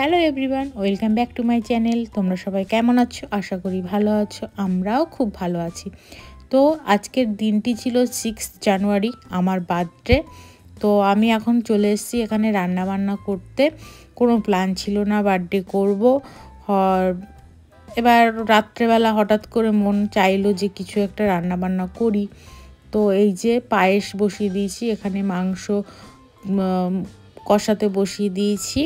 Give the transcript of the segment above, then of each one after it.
Hello everyone, welcome back to my channel. তোমরা সবাই কেমন আছো? আশা করি ভালো আছো। আমরাও খুব ভালো আছি। তো আজকের দিনটি ছিল 6 জানুয়ারি, আমার বার্থডে। তো আমি এখন চলে এসেছি এখানে রান্নাবান্না করতে। কোনো প্ল্যান ছিল না বার্থডে করব। এবার রাত্রেবেলা হঠাৎ করে মন চাইলো যে কিছু একটা রান্নাবান্না করি। তো এই যে পায়েস বসিয়ে দিয়েছি, এখানে মাংস কষাতে বসিয়ে দিয়েছি।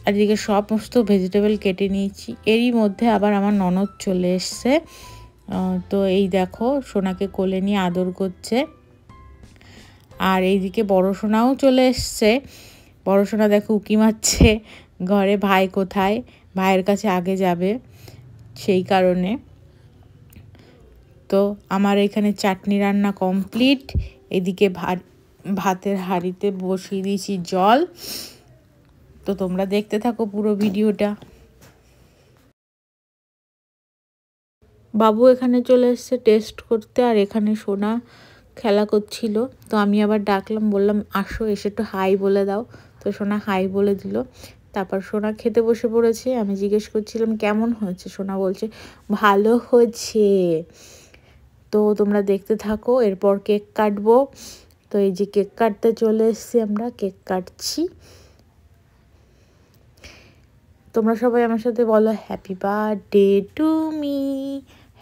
আর এদিকে সমস্ত ভেজিটেবল কেটে নিয়েছি। এরই মধ্যে আবার আমার ননদ চলে এসছে। তো এই দেখো সোনাকে কোলে নিয়ে আদর করছে। আর এইদিকে বড় সোনাও চলে এসছে। বড় সোনা দেখো উকি মারছে ঘরে, ভাই কোথায়, ভাইয়ের কাছে আগে যাবে সেই কারণে। তো আমার এখানে চাটনি রান্না কমপ্লিট। এদিকে ভাতের হাঁড়িতে বসিয়ে দিয়েছি জল। তো তোমরা দেখতে থাকো পুরো ভিডিওটা। বাবু এখানে চলে এসছে টেস্ট করতে, আর এখানে সোনা খেলা করছিল। তো আমি আবার ডাকলাম, বললাম আসো, এসে একটু হাই বলে দাও। তো সোনা হাই বলে দিল। তারপর সোনা খেতে বসে পড়েছে। আমি জিজ্ঞেস করছিলাম কেমন হয়েছে, সোনা বলছে ভালো হয়েছে। তো তোমরা দেখতে থাকো, এরপর কেক কাটবো। তো এই যে কেক কাটতে চলে এসেছি, আমরা কেক কাটছি। তোমরা সবাই আমার সাথে বলো happy birthday to me,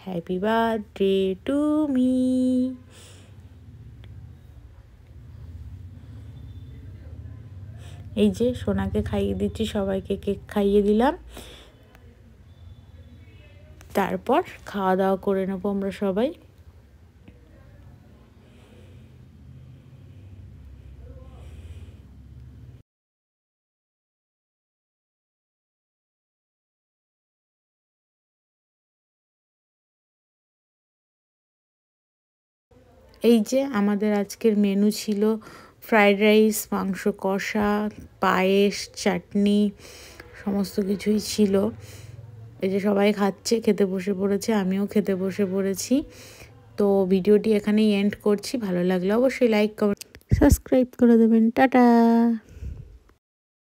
happy birthday to me. এই যে সোনাকে খাইয়ে দিচ্ছি, সবাইকে কেক খাইয়ে দিলাম। তারপর খাওয়া দাওয়া করে নেবো আমরা সবাই। এই যে আমাদের আজকের মেনু ছিল ফ্রাইড রাইস, মাংস কষা, পায়েস, চাটনি, সমস্ত কিছুই ছিল। এই যে সবাই খাচ্ছে, খেতে বসে পড়েছে, আমিও খেতে বসে পড়েছি। তো ভিডিওটি এখানেই এন্ড করছি। ভালো লাগলে অবশ্যই লাইক, কমেন্ট, সাবস্ক্রাইব করে দেবেন। টাটা।